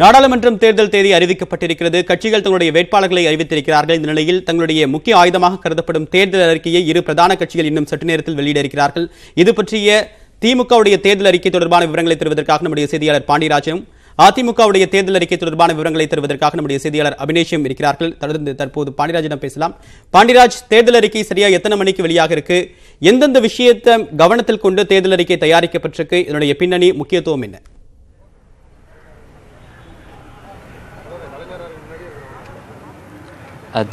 நாடாளுமன்றம் தேர்தல் தேதி அறிவிக்கப்பட்டிருக்கிறது. கட்சிகள் தங்களுடைய வேட்பாளர்களை அறிவித்திருக்கிறார்கள். இந்த நிலையில் தங்களுடைய முக்கிய ஆயுதமாக கருதப்படும் தேர்தல் அறிக்கையை இரு பிரதான கட்சிகள் இன்னும் சற்று நேரத்தில் வெளியிட இருக்கிறார்கள். இது பற்றிய திமுகவுடைய தேர்தல் அறிக்கை தொடர்பான விவரங்களை தருவதற்காக நம்முடைய செய்தியாளர் பாண்டியராஜும், அதிமுகவுடைய தேர்தல் அறிக்கை தொடர்பான விவரங்களை தருவதற்காக நம்முடைய செய்தியாளர் அபினேஷும் இருக்கிறார்கள். தற்போது பாண்டியராஜிடம் பேசலாம். பாண்டியராஜ், தேர்தல் அறிக்கை சரியா எத்தனை மணிக்கு வெளியாக இருக்கு? எந்தெந்த விஷயத்தை கவனத்தில் கொண்டு தேர்தல் அறிக்கை தயாரிக்கப்பட்டிருக்கு? இதனுடைய பின்னணி, முக்கியத்துவம் என்ன?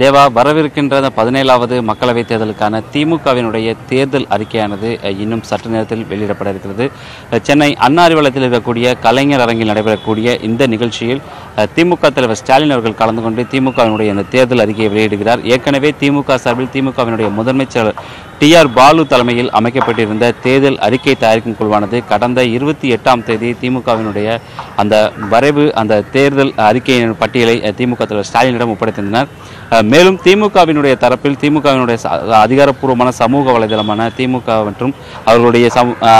தேவா, வரவிருக்கின்ற 17வது மக்களவைத் தேர்தலுக்கான திமுகவினுடைய தேர்தல் அறிக்கையானது இன்னும் சற்று நேரத்தில் வெளியிடப்பட இருக்கிறது. சென்னை அண்ணா அறிவாலயத்தில் இருக்கக்கூடிய கலைஞர் அரங்கில் நடைபெறக்கூடிய இந்த நிகழ்ச்சியில் திமுக தலைவர் ஸ்டாலின் அவர்கள் கலந்து கொண்டு திமுகவினுடைய இந்த தேர்தல் அறிக்கையை வெளியிடுகிறார். ஏற்கனவே திமுக சார்பில் திமுகவினுடைய முதன்மை செயலர் TR பாலு தலைமையில் அமைக்கப்பட்டிருந்த தேர்தல் அறிக்கை தயாரிக்கும் குழுவானது கடந்த 28ஆம் தேதி திமுகவினுடைய அந்த தேர்தல் அறிக்கையின் பட்டியலை திமுக தலைவர் ஸ்டாலினிடம் ஒப்படைத்திருந்தனர். மேலும் திமுகவினுடைய தரப்பில் திமுகவினுடைய அதிகாரப்பூர்வமான சமூக வலைதளமான திமுக மற்றும் அவர்களுடைய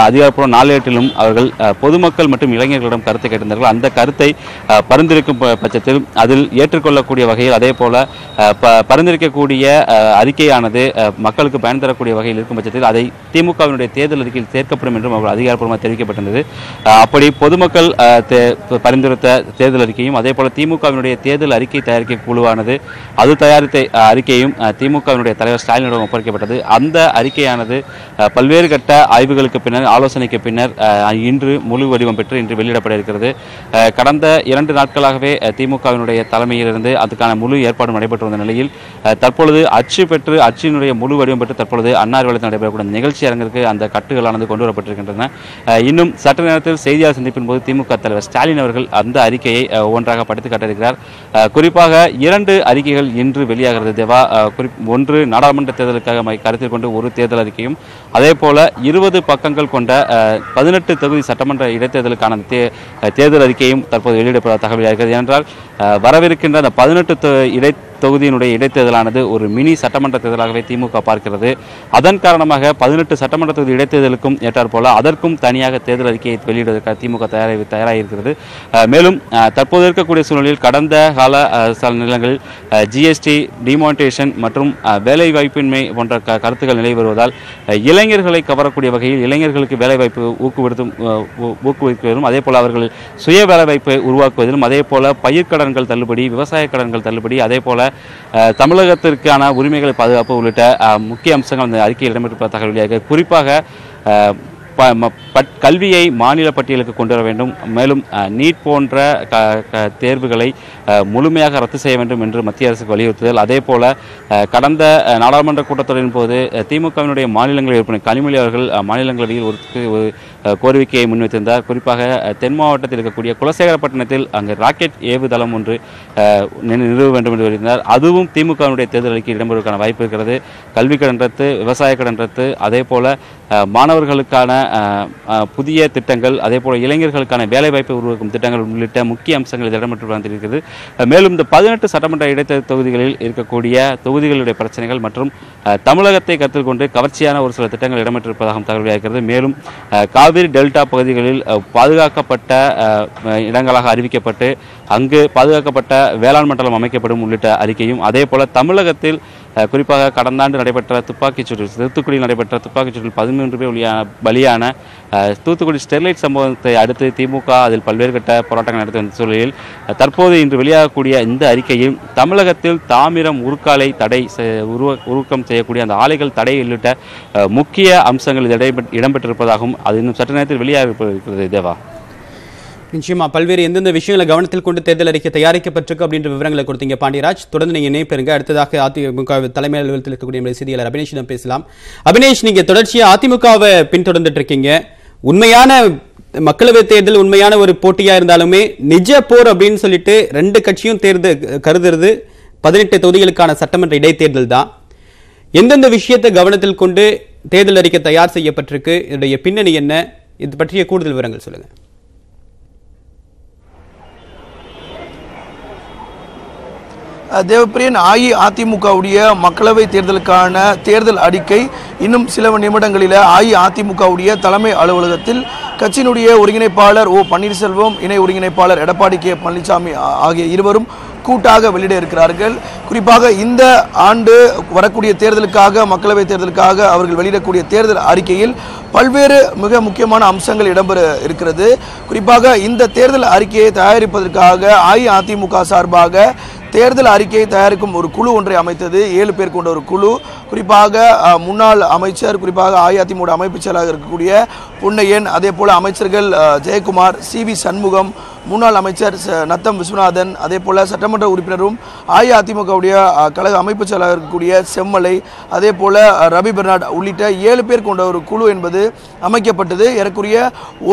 அதிகாரப்பூர்வ நாளேட்டிலும் அவர்கள் பொதுமக்கள் மற்றும் இளைஞர்களிடம் கருத்தை கேட்டிருந்தார்கள். அந்த கருத்தை பரிந்துரைக்கும் பட்சத்தில் அதில் ஏற்றுக்கொள்ளக்கூடிய வகையில், அதே போல பரிந்துரைக்கக்கூடிய அறிக்கையானது மக்களுக்கு பயன் தரக்கூடிய வகையில் இருக்கும் பட்சத்தில் அதை திமுகவினுடைய தேர்தல் அறிக்கையில் சேர்க்கப்படும் என்றும் அவர்கள் அதிகாரப்பூர்வமாக தெரிவிக்கப்பட்டிருந்தது. அப்படி பொதுமக்கள் பரிந்துரைத்த தேர்தல் அறிக்கையும் அதே போல திமுகவினுடைய தேர்தல் அறிக்கை தயாரிக்கை குழுவானது அது தயாரித்த அறிக்கையும் திமுகவினுடைய தலைவர் ஸ்டாலினிடம் ஒப்படைக்கப்பட்டது. அந்த அறிக்கையானது பல்வேறு கட்ட ஆய்வுகளுக்கு பின்னர், ஆலோசனைக்கு பின்னர் இன்று முழு வடிவம் பெற்று இன்று வெளியிடப்பட இருக்கிறது. கடந்த 2 நாட்களாகவே திமுகவினுடைய தலைமையிலிருந்து அதுக்கான முழு ஏற்பாடு நடைபெற்று வந்த நிலையில் தற்பொழுது அச்சு பெற்று அச்சினுடைய முழு வடிவம் பெற்று தற்பொழுது அண்ணா அறிவாலயத்தில் நடைபெறக்கூடிய நிகழ்ச்சி அரங்கிற்கு அந்த கட்டுகளானது கொண்டு வரப்பட்டிருக்கின்றன. இன்னும் சற்று நேரத்தில் செய்தியாளர் சந்திப்பின் போது திமுக தலைவர் ஸ்டாலின் அவர்கள் அந்த அறிக்கையை ஒன்றாக படித்து காட்டியிருக்கிறார். குறிப்பாக 2 அறிக்கைகள் இன்று வெளியாகிறது தேவா. ஒன்று நாடாளுமன்ற தேர்தலுக்காக கருத்தில் கொண்டு ஒரு தேர்தல் அறிக்கையும், அதே போல 20 பக்கங்கள் கொண்ட 18 தொகுதி சட்டமன்ற இடைத்தேர்தலுக்கான தேர்தல் அறிக்கையும் தற்போது வெளியிடப்பட தகவல் இருக்கிறது. ஏனென்றால் வரவிருக்கின்ற அந்த 18 தொகுதியினுடைய இடைத்தேர்தலானது ஒரு மினி சட்டமன்ற தேர்தலாகவே திமுக பார்க்கிறது. அதன் காரணமாக 18 சட்டமன்ற தொகுதி இடைத்தேர்தலுக்கும் ஏற்றாற் போல அதற்கும் தனியாக தேர்தல் அறிக்கையை வெளியிடுவதற்காக திமுக தயாராகியிருக்கிறது. மேலும் தற்போது இருக்கக்கூடிய சூழ்நிலையில் கடந்த கால நிலங்களில் GST, டிமானிட்டேஷன் மற்றும் வேலைவாய்ப்பின்மை போன்ற கருத்துக்கள் நிலை வருவதால் இளைஞர்களை கவரக்கூடிய வகையில் இளைஞர்களுக்கு வேலைவாய்ப்பு ஊக்குவிப்பதும் அதே போல அவர்கள் சுய வேலைவாய்ப்பை உருவாக்குவதிலும், அதே போல பயிர்க்கடன்கள் தள்ளுபடி, விவசாய கடன்கள் தள்ளுபடி, அதே போல தமிழகத்திற்கான உரிமைகளை பாதுகாப்பு உள்ளிட்ட முக்கிய அம்சங்கள் அந்த அறிக்கையில் இடம்பெற்றிருப்ப தகவல் வெளியாக. குறிப்பாக கல்வியை மாநில பட்டியலுக்கு கொண்டு வர வேண்டும். மேலும் நீட் போன்ற தேர்வுகளை முழுமையாக ரத்து செய்ய வேண்டும் என்று மத்திய அரசுக்கு வலியுறுத்துதல். அதே போல கடந்த நாடாளுமன்ற கூட்டத்தொடரின் போது திமுகவினுடைய மாநிலங்களவை உறுப்பினர் கனிமொழி அவர்கள் மாநிலங்களவையில் ஒரு கோரிக்கையை முன்வைத்திருந்தார். குறிப்பாக தென் மாவட்டத்தில் இருக்கக்கூடிய குலசேகரப்பட்டினத்தில் அங்கு ராக்கெட் ஏவுதளம் ஒன்று நிறுவ வேண்டும் என்று வருகிறார். அதுவும் திமுகவினுடைய தேர்தல் அறிக்கை இடம்பெறுவதற்கான வாய்ப்பு இருக்கிறது. கல்வி கடன் ரத்து, விவசாய கடன் ரத்து, அதே போல மாணவர்களுக்கான புதிய திட்டங்கள், அதே போல இளைஞர்களுக்கான வேலைவாய்ப்பை உருவாக்கும் திட்டங்கள் உள்ளிட்ட முக்கிய அம்சங்கள் இதில் இடம்பெற்று வந்திருக்கிறது. மேலும் இந்த 18 சட்டமன்ற இடைத்தேர்தல் தொகுதிகளில் இருக்கக்கூடிய தொகுதிகளுடைய பிரச்சனைகள் மற்றும் தமிழகத்தை கருத்தில் கொண்டு கவர்ச்சியான ஒரு சில திட்டங்கள் இடம்பெற்றிருப்பதாகவும் தகவல் இருக்கிறது. மேலும் காவிரி டெல்டா பகுதிகளில் பாதுகாக்கப்பட்ட இடங்களாக அறிவிக்கப்பட்டு அங்கு பாதுகாக்கப்பட்ட வேளாண் மண்டலம் அமைக்கப்படும் உள்ளிட்ட அறிக்கையும், அதே போல தமிழகத்தில் குறிப்பாக கடந்த ஆண்டு நடைபெற்ற தூத்துக்குடியில் நடைபெற்ற துப்பாக்கிச் சூட்டில் 13 பேர் பலியான தூத்துக்குடி ஸ்டெர்லைட் சம்பவத்தை அடுத்து திமுக அதில் பல்வேறு கட்ட போராட்டங்கள் நடத்தி வந்த சூழலில் தற்போது இன்று வெளியாகக்கூடிய இந்த அறிக்கையில் தமிழகத்தில் தாமிரம் உருக்காலை தடை உருக்கம் செய்யக்கூடிய அந்த ஆலைகள் தடை உள்ளிட்ட முக்கிய அம்சங்கள் இடம்பெற்றிருப்பதாகவும் அது இன்னும் சற்று நேரத்தில் வெளியாக இருக்கிறது தேவா. நிச்சயமா பல்வேறு எந்தெந்த விஷயங்களை கவனத்தில் கொண்டு தேர்தல் அறிக்கை தயாரிக்கப்பட்டிருக்கு அப்படின்ற விவரங்களை கொடுத்தீங்க பாண்டியராஜ். தொடர்ந்து நீங்க இணைப்பெறுங்க. அடுத்ததாக அதிமுக தலைமை அலுவலகத்தில் இருக்கக்கூடிய செய்தியாளர் அபினேஷிடம் பேசலாம். அபினேஷ், நீங்க தொடர்ச்சியா அதிமுகவை பின்தொடர்ந்துட்டு இருக்கீங்க. உண்மையான மக்களவை தேர்தல் உண்மையான ஒரு போட்டியா இருந்தாலுமே நிஜ போர் அப்படின்னு சொல்லிட்டு 2 கட்சியும் கருதுறது 18 தொகுதிகளுக்கான சட்டமன்ற இடைத்தேர்தல் தான். எந்தெந்த விஷயத்தை கவனத்தில் கொண்டு தேர்தல் அறிக்கை தயார் செய்யப்பட்டிருக்கு, இதனுடைய பின்னணி என்ன, இது பற்றிய கூடுதல் விவரங்கள் சொல்லுங்க. தேவப்பிரியன், அஇஅதிமுகவுடைய மக்களவை தேர்தலுக்கான தேர்தல் அறிக்கை இன்னும் சில நிமிடங்களில் அஇஅதிமுகவுடைய தலைமை அலுவலகத்தில் கட்சியினுடைய ஒருங்கிணைப்பாளர் பன்னீர்செல்வம், இணை ஒருங்கிணைப்பாளர் எடப்பாடி கே பழனிசாமி ஆகிய இருவரும் கூட்டாக வெளியிட இருக்கிறார்கள். குறிப்பாக இந்த ஆண்டு வரக்கூடிய தேர்தலுக்காக, மக்களவை தேர்தலுக்காக அவர்கள் வெளியிடக்கூடிய தேர்தல் அறிக்கையில் பல்வேறு மிக முக்கியமான அம்சங்கள் இடம்பெற இருக்கிறது. குறிப்பாக இந்த தேர்தல் அறிக்கையை தயாரிப்பதற்காக அஇஅதிமுக சார்பாக தேர்தல் அறிக்கையை தயாரிக்கும் ஒரு குழு ஒன்றை அமைத்தது. 7 பேர் கொண்ட ஒரு குழு. குறிப்பாக முன்னாள் அமைச்சர், குறிப்பாக அஇஅதிமுக அமைப்பு செயலாளர் இருக்கக்கூடிய பொன்னையன், அதே போல அமைச்சர்கள் ஜெயக்குமார், சி.வி. சண்முகம், முன்னாள் அமைச்சர் நத்தம் விஸ்வநாதன், அதே போல சட்டமன்ற உறுப்பினரும் அஇஅதிமுகவுடைய கழக அமைப்பு செயலாளர் இருக்கக்கூடிய செம்மலை, அதே போல ரவி பெர்னாட் உள்ளிட்ட 7 பேர் கொண்ட ஒரு குழு என்பது அமைக்கப்பட்டது. ஏறக்குறைய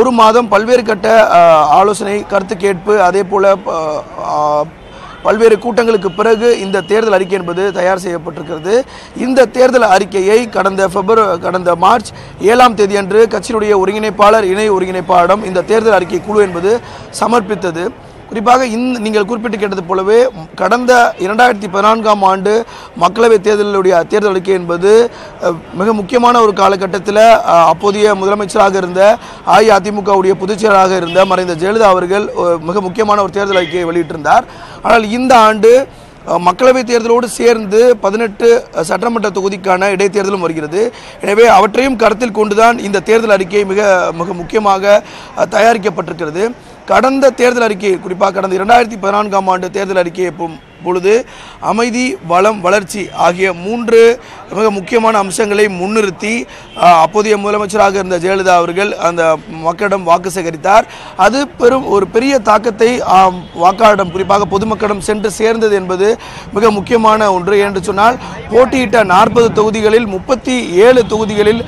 ஒரு மாதம் பல்வேறு கட்ட ஆலோசனை, கருத்து கேட்பு, அதே போல பல்வேறு கூட்டங்களுக்கு பிறகு இந்த தேர்தல் அறிக்கை என்பது தயார் செய்யப்பட்டிருக்கிறது. இந்த தேர்தல் அறிக்கையை கடந்த மார்ச் 7ஆம் தேதி அன்று கட்சியினுடைய ஒருங்கிணைப்பாளர், இணை ஒருங்கிணைப்பாளரிடம் இந்த தேர்தல் அறிக்கை குழு என்பது சமர்ப்பித்தது. குறிப்பாக நீங்கள் குறிப்பிட்டு கேட்டது போலவே கடந்த 2014ஆம் ஆண்டு மக்களவை தேர்தலுடைய தேர்தல் அறிக்கை என்பது மிக முக்கியமான ஒரு காலகட்டத்தில் அப்போதைய முதலமைச்சராக இருந்த அஇஅதிமுகவுடைய பொதுச்செயலாளராக இருந்த மறைந்த ஜெயலலிதா அவர்கள் மிக முக்கியமான ஒரு தேர்தல் அறிக்கையை வெளியிட்டிருந்தார். ஆனால் இந்த ஆண்டு மக்களவை தேர்தலோடு சேர்ந்து 18 சட்டமன்ற தொகுதிக்கான இடைத்தேர்தலும் வருகிறது. எனவே அவற்றையும் கருத்தில் கொண்டுதான் இந்த தேர்தல் அறிக்கை மிக மிக முக்கியமாக தயாரிக்கப்பட்டிருக்கிறது. கடந்த தேர்தல் அறிக்கை, குறிப்பாக கடந்த 2014ஆம் ஆண்டு தேர்தல் அறிக்கையை பொழுது அமைதி, வளம், வளர்ச்சி ஆகிய 3 மிக முக்கியமான அம்சங்களை முன்னிறுத்தி அப்போதைய முதலமைச்சராக இருந்த ஜெயலலிதா அவர்கள் அந்த மக்களிடம் வாக்கு சேகரித்தார். அது ஒரு பெரிய தாக்கத்தை வாக்காளரிடம், குறிப்பாக பொதுமக்களிடம் சென்று சேர்ந்தது என்பது மிக முக்கியமான ஒன்று. என்று சொன்னால் போட்டியிட்ட 40 தொகுதிகளில் 37 தொகுதிகளில்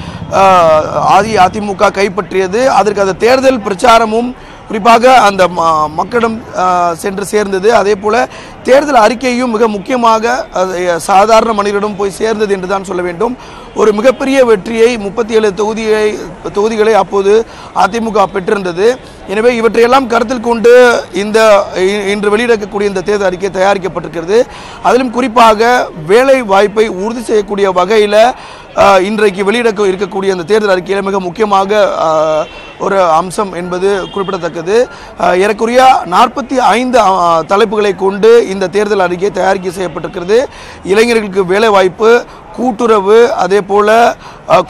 அஇஅதிமுக கைப்பற்றியது. அதற்கு அந்த தேர்தல் பிரச்சாரமும் குறிப்பாக அந்த மக்களிடம் சென்று சேர்ந்தது. அதே போல தேர்தல் அறிக்கையும் மிக முக்கியமாக சாதாரண மனிதரிடம் போய் சேர்ந்தது என்று தான் சொல்ல வேண்டும். ஒரு மிகப்பெரிய வெற்றியை 37 தொகுதிகளை அப்போது அதிமுக பெற்றிருந்தது. எனவே இவற்றையெல்லாம் கருத்தில் கொண்டு இன்று வெளியிடக்கூடிய இந்த தேர்தல் அறிக்கை தயாரிக்கப்பட்டிருக்கிறது. அதிலும் குறிப்பாக வேலை வாய்ப்பை உறுதி செய்யக்கூடிய வகையில் இன்றைக்கு வெளியிட இருக்கக்கூடிய அந்த தேர்தல் அறிக்கையில் மிக முக்கியமாக ஒரு அம்சம் என்பது குறிப்பிடத்தக்கது. ஏறக்குறைய 45 தலைப்புகளை கொண்டு இந்த தேர்தல் அறிக்கை தயாரிக்கை செய்யப்பட்டிருக்கிறது. இளைஞர்களுக்கு வேலை வாய்ப்பு, கூட்டுறவு, அதே போல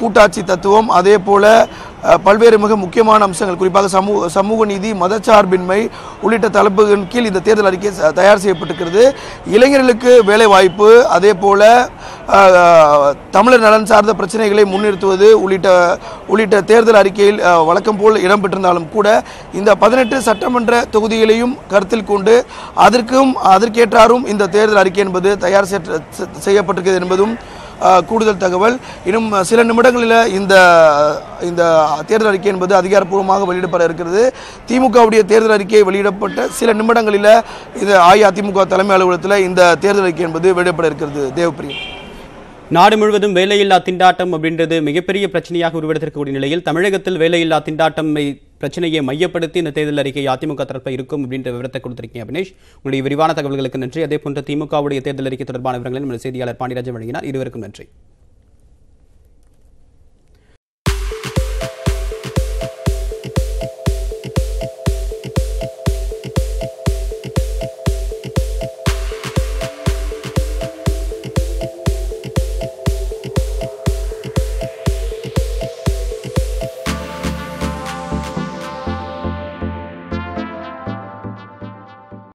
கூட்டாட்சி தத்துவம், அதே போல பல்வேறு மிக முக்கியமான அம்சங்கள், குறிப்பாக சமூக நீதி, மதச்சார்பின்மை உள்ளிட்ட தலைப்புகளின் கீழ் இந்த தேர்தல் அறிக்கை தயார் செய்யப்பட்டிருக்கிறது. இளைஞர்களுக்கு வேலை வாய்ப்பு, அதே போல தமிழர் நலன் சார்ந்த பிரச்சனைகளை முன்னிறுத்துவது உள்ளிட்ட தேர்தல் அறிக்கையில் வழக்கம் போல் இடம்பெற்றிருந்தாலும் கூட இந்த 18 சட்டமன்ற தொகுதிகளையும் கருத்தில் கொண்டு அதற்கேற்றாரும் இந்த தேர்தல் அறிக்கை என்பது தயார் செய்யப்பட்டிருக்கிறது என்பதும் கூடுதல் தகவல். இன்னும் சில நிமிடங்களில் இந்த தேர்தல் அறிக்கை என்பது அதிகாரப்பூர்வமாக வெளியிடப்பட இருக்கிறது. திமுகவுடைய தேர்தல் அறிக்கை வெளியிடப்பட்ட சில நிமிடங்களில் இது அஇஅதிமுக தலைமை அலுவலகத்தில் இந்த தேர்தல் அறிக்கை என்பது வெளியிடப்பட இருக்கிறது. தேவப்பிரியன், நாடு முழுவதும் வேலையில்லா திண்டாட்டம் அப்படின்றது மிகப்பெரிய பிரச்சனையாக உருவெடுத்திருக்கக்கூடிய நிலையில் தமிழகத்தில் வேலையில்லா திண்டாட்டம் பிரச்சனையை மையப்படுத்தி இந்த தேர்தல் அறிக்கை அதிமுக தரப்பில் இருக்கும் அப்படின்ற விவரத்தை கொடுத்திருக்கீங்க அபினேஷ். உங்களுடைய விரிவான தகவல்களுக்கு நன்றி. அதே போன்ற திமுகவுடைய தேர்தல் அறிக்கை தொடர்பான விவரங்களை நம்ம செய்தியாளர் பாண்டியராஜன் வழங்கினார். இருவருக்கும் நன்றி.